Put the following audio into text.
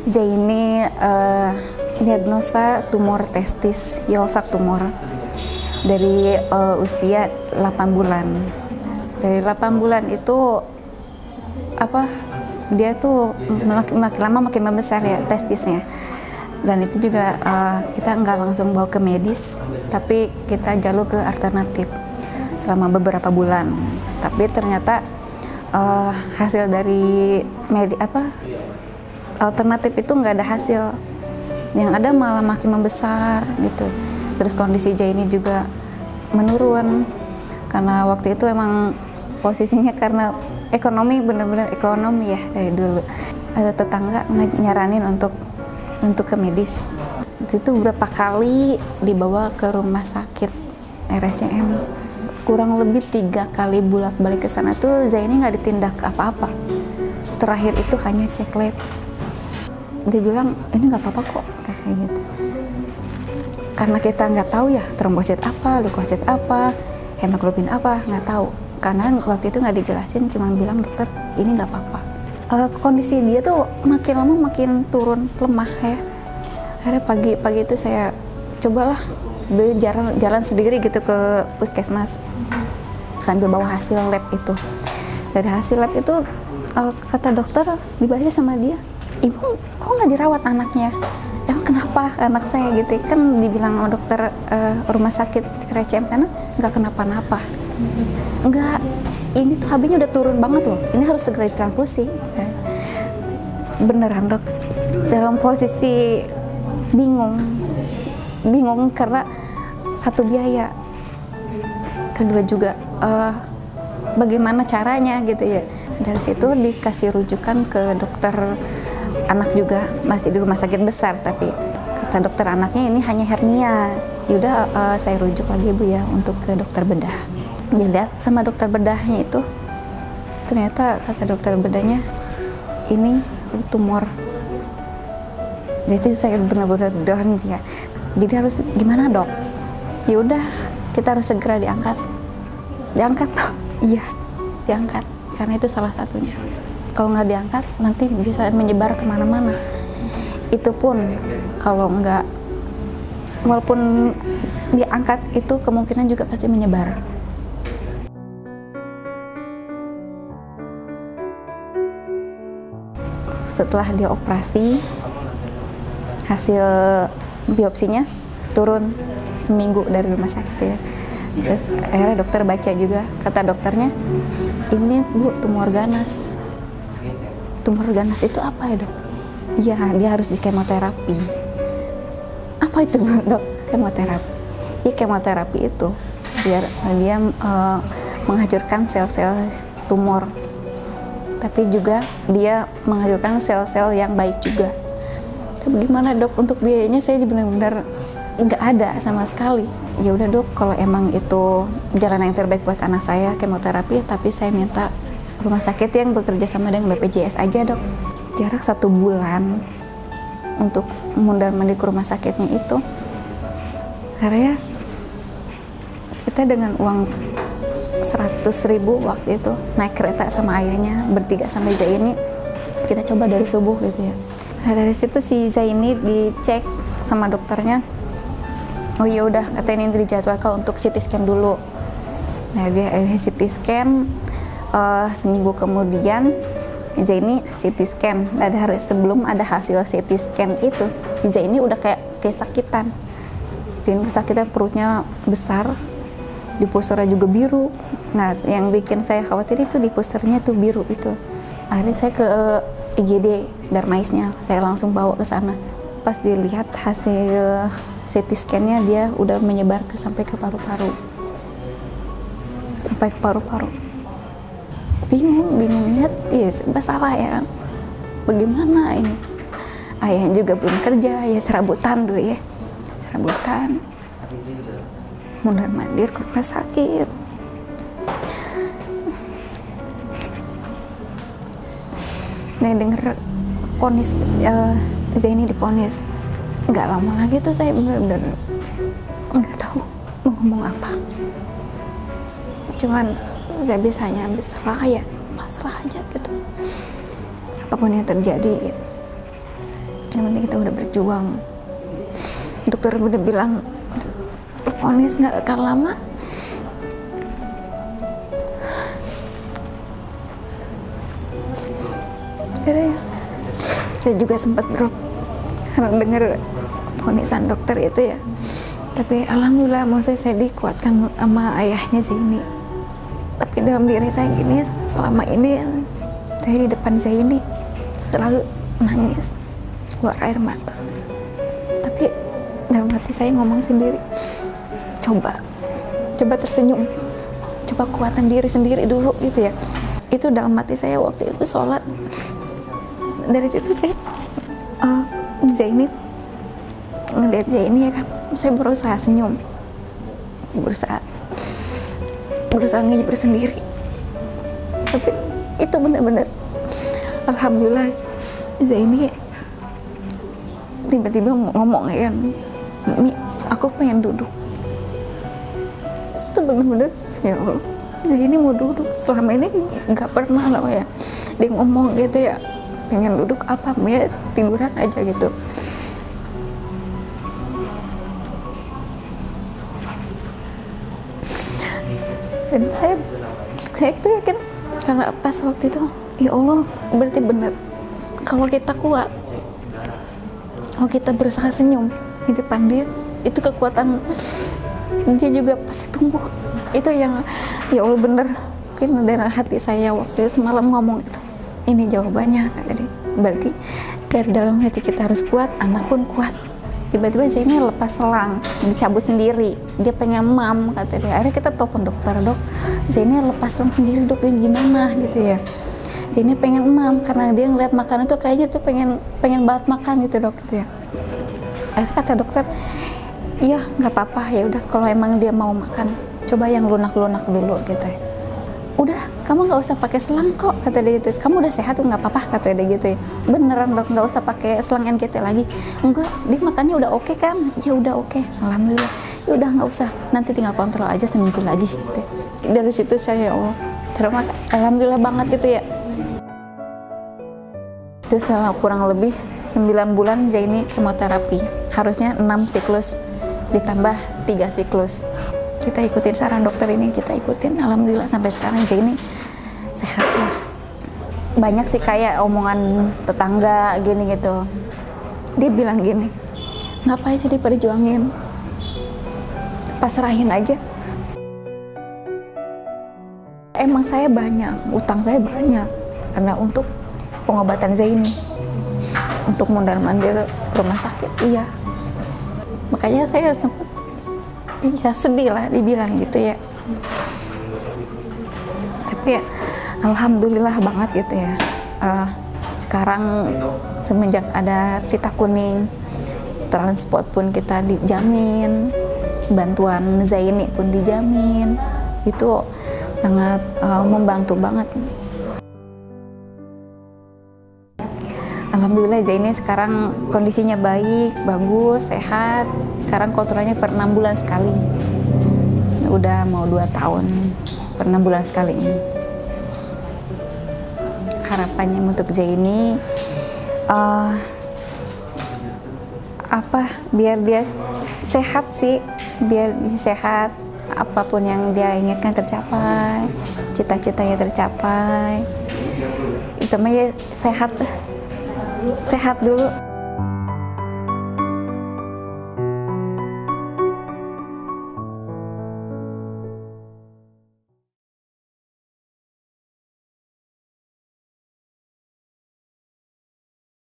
Zaini diagnosa tumor testis, Yolsak tumor dari usia 8 bulan. Dari 8 bulan itu dia tuh makin lama makin membesar ya testisnya. Dan itu juga kita nggak langsung bawa ke medis, tapi kita jalur ke alternatif selama beberapa bulan. Tapi ternyata hasil dari alternatif itu nggak ada hasil, yang ada malah makin membesar gitu. Terus kondisi Zaini juga menurun karena waktu itu emang posisinya karena ekonomi, bener-bener ekonomi ya dari dulu. Ada tetangga nyaranin untuk ke medis. Itu berapa kali dibawa ke rumah sakit RSCM, kurang lebih 3 kali bolak-balik ke sana tuh Zaini nggak ditindak apa-apa. Terakhir itu hanya cek lab. Dia bilang ini nggak apa-apa kok, kayak gitu. Karena kita nggak tahu ya trombosit apa, leukosit apa, hemoglobin apa, nggak tahu. Karena waktu itu nggak dijelasin, cuma bilang dokter ini nggak apa-apa. Kondisi dia tuh makin lama makin turun, lemah ya. Akhirnya pagi itu saya cobalah jalan sendiri gitu ke puskesmas sambil bawa hasil lab itu. Dari hasil lab itu kata dokter, dibaca sama dia, ibu kok nggak dirawat anaknya? Emang kenapa anak saya gitu? Kan dibilang sama dokter rumah sakit RSCM sana nggak kenapa-napa. Enggak, ini tuh HB-nya udah turun banget loh. Ini harus segera ditransfusi. Beneran dok, dalam posisi bingung karena satu biaya, kedua juga bagaimana caranya gitu ya. Dari situ dikasih rujukan ke dokter anak juga, masih di rumah sakit besar, tapi kata dokter anaknya ini hanya hernia. Yaudah saya rujuk lagi bu ya untuk ke dokter bedah. Dilihat sama dokter bedahnya itu, ternyata kata dokter bedahnya ini tumor. Jadi saya benar-benar down ya. Jadi harus gimana dok? Ya udah kita harus segera diangkat dok. Iya diangkat karena itu salah satunya. Kalau nggak diangkat nanti bisa menyebar kemana-mana. Itu pun kalau nggak, walaupun diangkat itu kemungkinan juga pasti menyebar. Setelah dia operasi, hasil biopsinya turun seminggu dari rumah sakit ya. Terus akhirnya dokter baca juga, kata dokternya ini bu tumor ganas. Tumor ganas itu apa ya dok? Iya, dia harus di kemoterapi. Apa itu dok kemoterapi? Ya kemoterapi itu biar dia menghancurkan sel-sel tumor, tapi juga dia menghasilkan sel-sel yang baik juga. Tapi gimana dok untuk biayanya, saya benar-benar nggak ada sama sekali. Ya udah dok, kalau emang itu jalan yang terbaik buat anak saya kemoterapi, tapi saya minta rumah sakit yang bekerja sama dengan BPJS aja dok. Jarak 1 bulan untuk mundar-mandir ke rumah sakitnya itu, karena kita dengan uang 100.000 waktu itu naik kereta sama ayahnya bertiga sampai Zaini, kita coba dari subuh gitu ya. Nah, dari situ si Zaini dicek sama dokternya, oh ya udah katanya ini dijadwalkan untuk CT scan dulu. Nah dia CT scan, seminggu kemudian Zaini CT scan. Dan hari sebelum ada hasil CT scan itu, Zaini udah kayak sakitan. Zaini kesakitan, perutnya besar, di posternya juga biru. Nah, yang bikin saya khawatir itu di posternya tuh biru itu. Akhirnya saya ke IGD Darmaisnya, saya langsung bawa ke sana. Pas dilihat hasil CT scan-nya, dia udah menyebar sampai ke paru-paru. Sampai ke paru-paru. Bingung lihat, iya salah ya kan. Bagaimana ini? Ayah juga belum kerja, ya serabutan dulu ya. Serabutan. Mundar-mandir ke rumah sakit. Nah, denger ponis Zaini diponis, nggak lama lagi tuh saya bener-bener nggak tahu mau ngomong apa. Cuman saya bisanya berserah ya, pasrah aja gitu. Apapun yang terjadi gitu. yang penting kita udah berjuang. Dokter udah bilang vonis nggak akan lama. Akhirnya saya juga sempat drop karena dengar vonisan dokter itu ya. Tapi alhamdulillah maksudnya saya dikuatkan sama ayahnya Zaini. Tapi dalam diri saya gini, selama ini saya di depan Zaini selalu nangis, keluar air mata. Tapi dalam hati saya ngomong sendiri, coba tersenyum, coba kuatan diri sendiri dulu gitu ya. Itu dalam hati saya waktu itu sholat. Dari situ saya Zaini ngeliat Zaini ya kan, saya berusaha senyum, berusaha ngehibur sendiri. Tapi itu benar-benar alhamdulillah Zaini tiba-tiba ngomong ya, Mi, aku pengen duduk. Itu benar-benar ya Allah, Zaini mau duduk. Selama ini nggak pernah lah ya dia ngomong gitu ya, pengen duduk apa, ya tiduran aja gitu. Dan saya itu yakin karena pas waktu itu ya Allah, berarti benar kalau kita kuat, kalau kita berusaha senyum di depan dia, itu kekuatan dia juga pasti tumbuh. Itu yang ya Allah bener, mungkin dari hati saya waktu semalam ngomong itu, ini jawabannya kata dia. Berarti dari dalam hati kita harus kuat, anak pun kuat. Tiba-tiba Zaini lepas selang, dicabut sendiri, dia pengen mam kata dia. Akhirnya kita telepon dokter, dok Zaini lepas selang sendiri dok, ini gimana gitu ya. Zaini pengen mam karena dia ngeliat makanan tuh kayaknya tuh pengen banget makan gitu dok gitu ya. Akhirnya kata dokter, iya nggak apa-apa, ya udah kalau emang dia mau makan coba yang lunak-lunak dulu gitu ya. Udah, kamu nggak usah pakai selang kok kata dia gitu. Kamu udah sehat tuh nggak apa-apa kata dia gitu ya. Beneran dok, nggak usah pakai selang NKT lagi. Enggak, dia makannya udah oke kan? Ya udah oke, alhamdulillah. Ya udah nggak usah, nanti tinggal kontrol aja seminggu lagi gitu. Dari situ saya ya Allah, alhamdulillah banget gitu ya. Itu setelah kurang lebih 9 bulan Zaini kemoterapi. Harusnya 6 siklus ditambah 3 siklus. Kita ikutin saran dokter ini, kita ikutin, alhamdulillah sampai sekarang Zaini sehat lah. Banyak sih kayak omongan tetangga gini gitu, dia bilang gini, ngapain sih diperjuangin, pasrahin aja. Emang saya banyak, utang saya banyak karena untuk pengobatan Zaini, untuk mondar-mandir ke rumah sakit, iya. Makanya saya sempat ya sedih lah dibilang gitu ya. Tapi ya alhamdulillah banget gitu ya. Sekarang semenjak ada pita kuning, transport pun kita dijamin, bantuan Zaini pun dijamin. Itu sangat membantu banget. Alhamdulillah Zaini sekarang kondisinya baik, bagus, sehat. Sekarang kontrolnya per 6 bulan sekali. Udah mau 2 tahun, per 6 bulan sekali. Harapannya untuk Zaini, biar dia sehat sih, biar dia sehat. Apapun yang dia inginkan tercapai, cita-citanya tercapai. Itu mah ya sehat dulu.